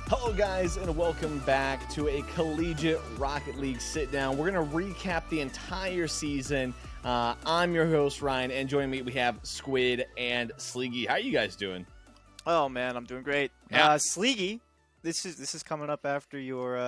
Hello guys, and welcome back to a Collegiate Rocket League sit down. We're going to recap the entire season. I'm your host Ryan, and joining me we have Squid and Sleegy. How are you guys doing? Oh man, I'm doing great. Yeah. Sleegy, this is coming up after your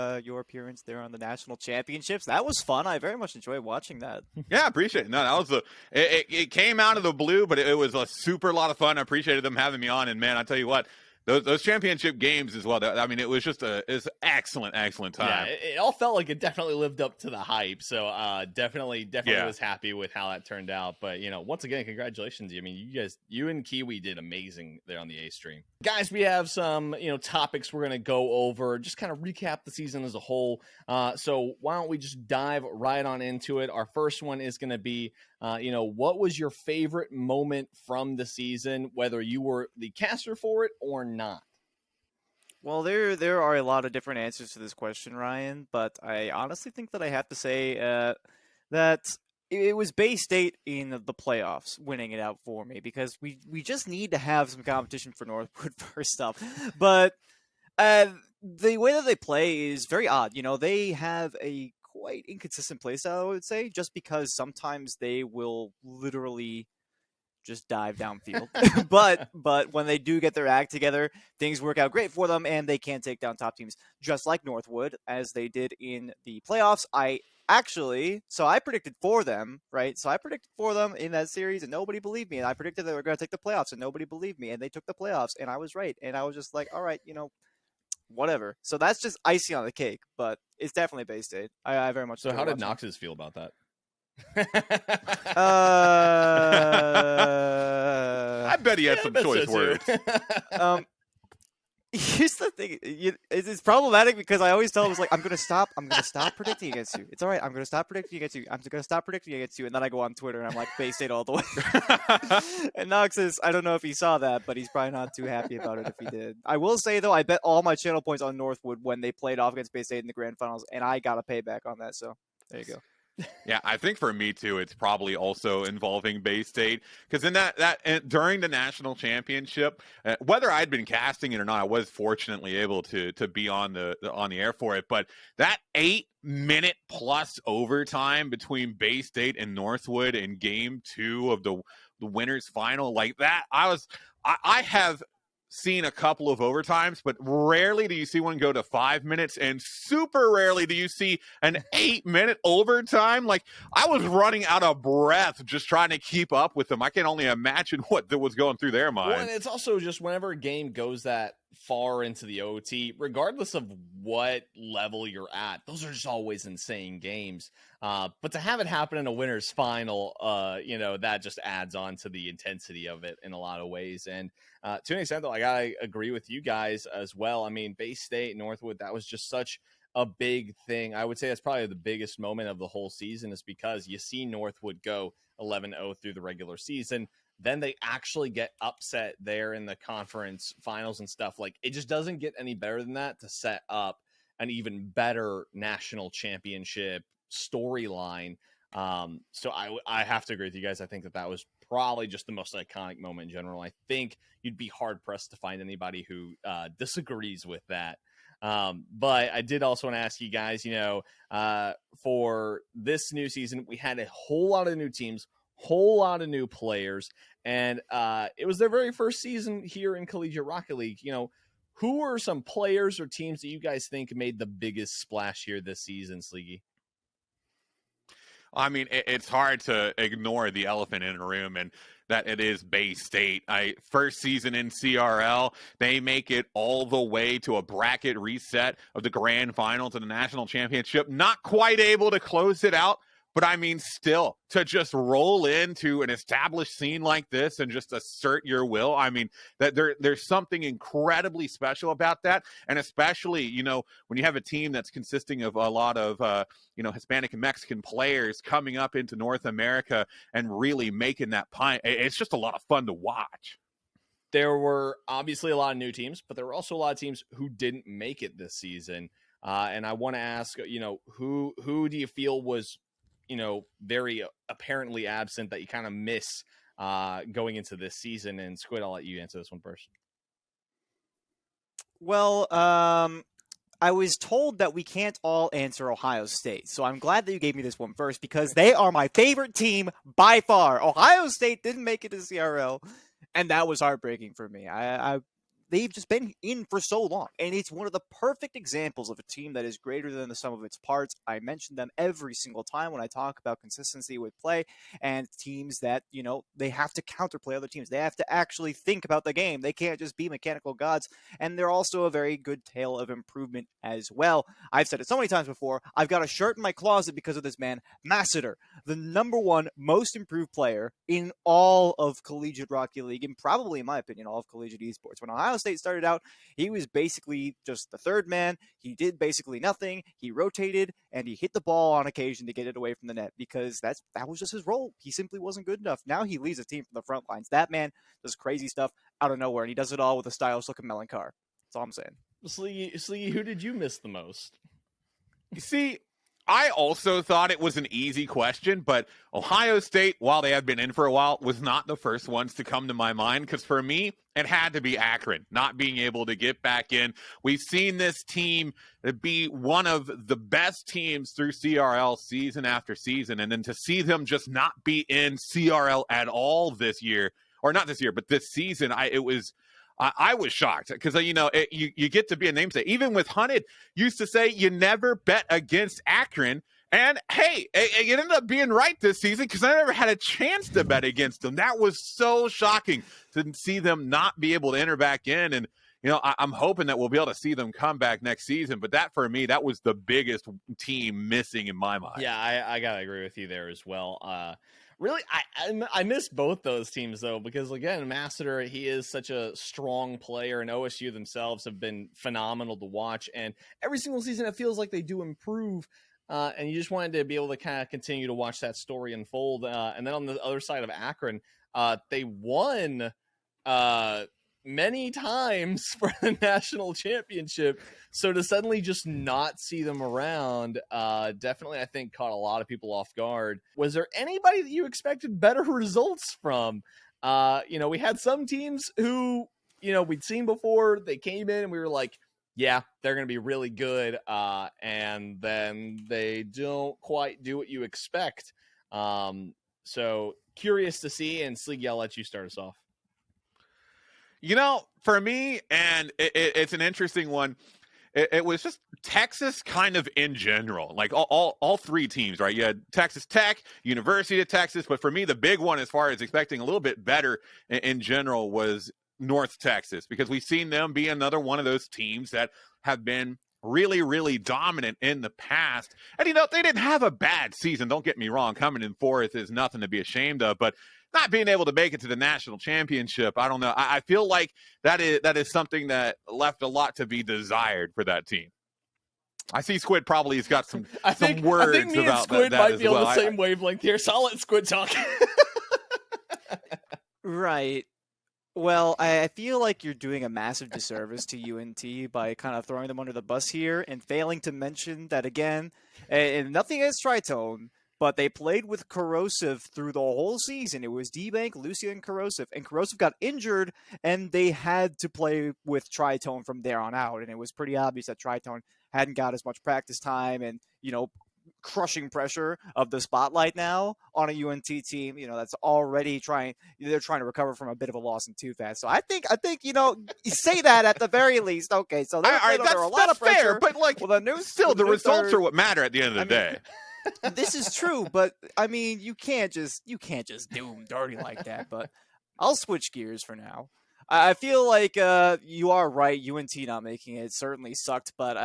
appearance there on the national championships. That was fun. I very much enjoyed watching that. Yeah, I appreciate it. No, that was it came out of the blue, but it was a super lot of fun. I appreciated them having me on, and man, I tell you what, those championship games as well. I mean, it was just it's excellent time. Yeah, it all felt like it definitely lived up to the hype. So definitely was happy with how that turned out. But once again, congratulations. I mean, you and Kiwi did amazing there on the A stream. Guys, we have some topics we're gonna go over. Just kind of recap the season as a whole. So why don't we just dive right on into it? Our first one is gonna be what was your favorite moment from the season, whether you were the caster for it or not? Well, there are a lot of different answers to this question, Ryan, but I honestly think that I have to say that it was Bay State in the playoffs winning it out for me, because we just need to have some competition for Northwood first up. But the way that they play is very odd. They have a quite inconsistent playstyle, I would say, just because sometimes they will literally just dive downfield. but when they do get their act together, things work out great for them, and they can take down top teams, just like Northwood, as they did in the playoffs. I predicted for them, right? So I predicted for them in that series, and nobody believed me. And I predicted they were going to take the playoffs, and nobody believed me. And they took the playoffs, and I was right. And I was just like, all right, whatever. So that's just icing on the cake, but it's definitely Bay State. I very much. So how did Noxus feel about that? I bet he had some choice words. Here's the thing. It's problematic because I always tell him, I'm going to stop predicting against you. It's all right. I'm going to stop predicting against you. I'm going to stop predicting against you. And then I go on Twitter and I'm like, Bay State all the way. And Noxus, I don't know if he saw that, but he's probably not too happy about it if he did. I will say, though, I bet all my channel points on Northwood when they played off against Bay State in the grand finals, and I got a payback on that. So there you go. Yeah, I think for me too, it's probably also involving Bay State, because in that during the national championship, whether I'd been casting it or not, I was fortunately able to be on the air for it. But that 8-minute plus overtime between Bay State and Northwood in Game 2 of the winners final, like that, I have seen a couple of overtimes, but rarely do you see one go to 5 minutes, and super rarely do you see an 8-minute overtime. Like, I was running out of breath just trying to keep up with them. I can only imagine what was going through their minds. Well, and it's also just whenever a game goes that far into the OT, regardless of what level you're at, those are just always insane games. But to have it happen in a winner's final, that just adds on to the intensity of it in a lot of ways. And to an extent, though, I gotta agree with you guys as well. I mean, Bay State, Northwood, that was just such a big thing. I would say that's probably the biggest moment of the whole season, is because you see Northwood go 11-0 through the regular season. Then they actually get upset there in the conference finals and stuff. Like, it just doesn't get any better than that to set up an even better national championship storyline. So I have to agree with you guys. I think that was probably just the most iconic moment in general. I think you'd be hard pressed to find anybody who disagrees with that. But I did also want to ask you guys, for this new season, we had a whole lot of new teams, whole lot of new players, and it was their very first season here in Collegiate Rocket League. Who are some players or teams that you guys think made the biggest splash here this season, Sleegy? I mean, it's hard to ignore the elephant in the room, and that it is Bay State. First season in CRL, they make it all the way to a bracket reset of the grand finals of the national championship. Not quite able to close it out, but I mean, still, to just roll into an established scene like this and just assert your will. I mean, that there's something incredibly special about that. And especially, when you have a team that's consisting of a lot of, Hispanic and Mexican players coming up into North America and really making that pint, it's just a lot of fun to watch. There were obviously a lot of new teams, but there were also a lot of teams who didn't make it this season. And I want to ask, who do you feel was, very apparently absent that you kind of miss going into this season? And Squid, I'll let you answer this one first. Well, I was told that we can't all answer Ohio State, so I'm glad that you gave me this one first because they are my favorite team by far. Ohio State didn't make it to CRL, and that was heartbreaking for me. They've just been in for so long, and it's one of the perfect examples of a team that is greater than the sum of its parts. I mention them every single time when I talk about consistency with play and teams that, they have to counterplay other teams. They have to actually think about the game. They can't just be mechanical gods, and they're also a very good tale of improvement as well. I've said it so many times before. I've got a shirt in my closet because of this man, Masseter, the number one most improved player in all of Collegiate Rocket League, and probably, in my opinion, all of Collegiate Esports. When Ohio State started out, he was basically just the third man. He did basically nothing. He rotated, and he hit the ball on occasion to get it away from the net because that was just his role. He simply wasn't good enough. Now he leads a team from the front lines. That man does crazy stuff out of nowhere, and he does it all with a stylish-looking melon car. That's all I'm saying. Sleegy, who did you miss the most? You see, I also thought it was an easy question, but Ohio State, while they had been in for a while, was not the first ones to come to my mind, because for me, it had to be Akron, not being able to get back in. We've seen this team be one of the best teams through CRL season after season, and then to see them just not be in CRL at all this year, or not this year, but this season, I was shocked because, you get to be a namesake. Even with Hunted, used to say you never bet against Akron. And, hey, it ended up being right this season because I never had a chance to bet against them. That was so shocking to see them not be able to enter back in. And, I'm hoping that we'll be able to see them come back next season. But that, for me, that was the biggest team missing in my mind. Yeah, I got to agree with you there as well. Really, I miss both those teams, though, because, again, Masseter, he is such a strong player, and OSU themselves have been phenomenal to watch. And every single season, it feels like they do improve, and you just wanted to be able to kind of continue to watch that story unfold. And then on the other side of Akron, they won many times for the national championship. So to suddenly just not see them around, definitely, I think, caught a lot of people off guard. Was there anybody that you expected better results from? We had some teams who, we'd seen before. They came in and we were like, yeah, they're going to be really good. And then they don't quite do what you expect. So curious to see. And Sleegy, I'll let you start us off. For me, and it's an interesting one, it was just Texas kind of in general, like all three teams, right? You had Texas Tech, University of Texas, but for me, the big one as far as expecting a little bit better in general was North Texas, because we've seen them be another one of those teams that have been really, really dominant in the past. And, they didn't have a bad season. Don't get me wrong. Coming in fourth is nothing to be ashamed of, but not being able to make it to the national championship, I don't know. I feel like that is something that left a lot to be desired for that team. I see Squid probably has got some words I think me about and Squid that might as be well. on the same wavelength here, so I'll let Squid talk. Right. Well, I feel like you're doing a massive disservice to UNT by kind of throwing them under the bus here and failing to mention that, again, and nothing against Tritone, but they played with Corrosive through the whole season. It was D-Bank, Lucia, and Corrosive got injured, and they had to play with Tritone from there on out, and it was pretty obvious that Tritone hadn't got as much practice time and, crushing pressure of the spotlight now on a UNT team, that's already they're trying to recover from a bit of a loss in too fast. So I think, you say that at the very least. Okay, so they're under a lot of pressure. Fair, but the results are what matter at the end of the day. This is true, but I mean, you can't just do them dirty like that. But I'll switch gears for now. I feel like you are right. UNT not making it certainly sucked, but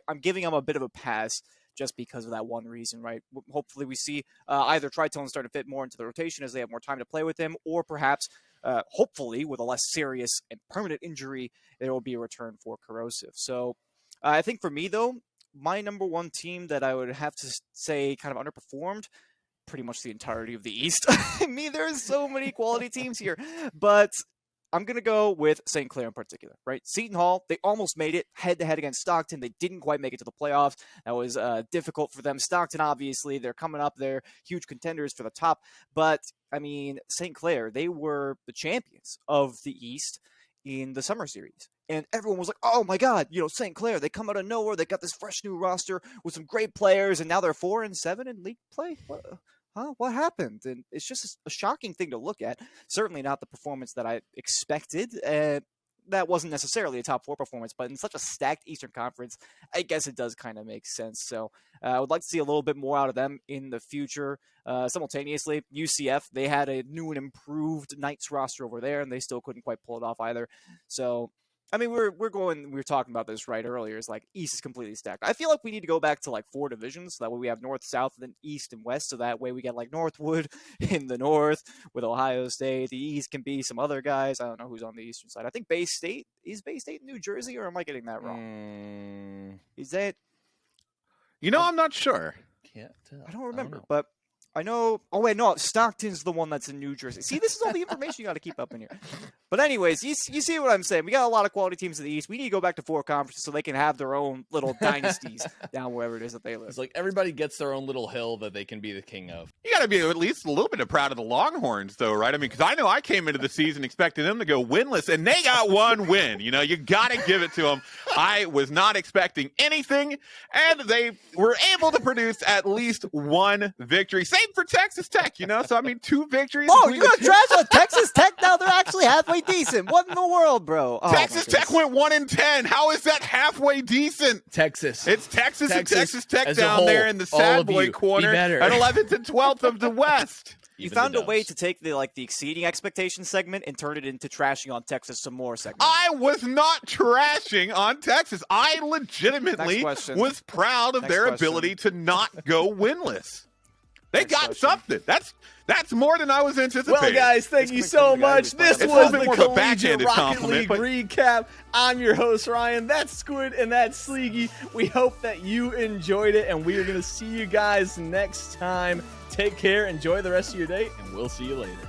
I'm giving them a bit of a pass just because of that one reason, right? Hopefully we see either Tritone start to fit more into the rotation as they have more time to play with him, or perhaps, hopefully, with a less serious and permanent injury, there will be a return for Corrosive. So I think for me, though, my number one team that I would have to say kind of underperformed pretty much the entirety of the East. I mean, there's so many quality teams here, but I'm going to go with St. Clair in particular, right? Seton Hall, they almost made it head-to-head against Stockton. They didn't quite make it to the playoffs. That was difficult for them. Stockton, obviously, they're coming up. They're huge contenders for the top. But, I mean, St. Clair, they were the champions of the East in the summer series. and everyone was like, oh my God, St. Clair, they come out of nowhere. They got this fresh new roster with some great players, and now they're 4-7 in league play. What happened? And it's just a shocking thing to look at. Certainly not the performance that I expected. That wasn't necessarily a top 4 performance, but in such a stacked Eastern Conference, I guess it does kind of make sense. So I would like to see a little bit more out of them in the future. Simultaneously, UCF, they had a new and improved Knights roster over there, and they still couldn't quite pull it off either. So, I mean, we were talking about this right earlier. It's like East is completely stacked. I feel like we need to go back to like 4 divisions. So that way we have North, South, then East and West. So that way we get like Northwood in the North with Ohio State. The East can be some other guys. I don't know who's on the Eastern side. I think Bay State is Bay State in New Jersey, or am I getting that wrong? Is that? I'm not sure. Can't tell. I don't remember, but I know. Oh wait, no, Stockton's the one that's in New Jersey. See, this is all the information you got to keep up in here. But anyways, you see what I'm saying? We got a lot of quality teams in the East. We need to go back to 4 conferences so they can have their own little dynasties down wherever it is that they live. It's like everybody gets their own little hill that they can be the king of. You got to be at least a little bit proud of the Longhorns, though, right? I mean, because I know I came into the season expecting them to go winless, and they got 1 win. You got to give it to them. I was not expecting anything, and they were able to produce at least 1 victory. Same for Texas Tech, So, I mean, 2 victories. Oh, you're going to trash on Texas Tech now? They're actually halfway decent. What in the world, bro? Oh, Texas Tech went 1-10. How is that halfway decent? Texas. It's Texas and Texas Tech down whole, there in the sad boy corner at 11th and 12th of the West. You found a way to take the exceeding expectation segment and turn it into trashing on Texas some more segment. I was not trashing on Texas. I legitimately was proud of their ability to not go winless. They got something. That's more than I was anticipating. Well, guys, thank you so much. This was the Collegiate Rocket League recap. I'm your host, Ryan. That's Squid, and that's Sleegy. We hope that you enjoyed it, and we are going to see you guys next time. Take care. Enjoy the rest of your day, and we'll see you later.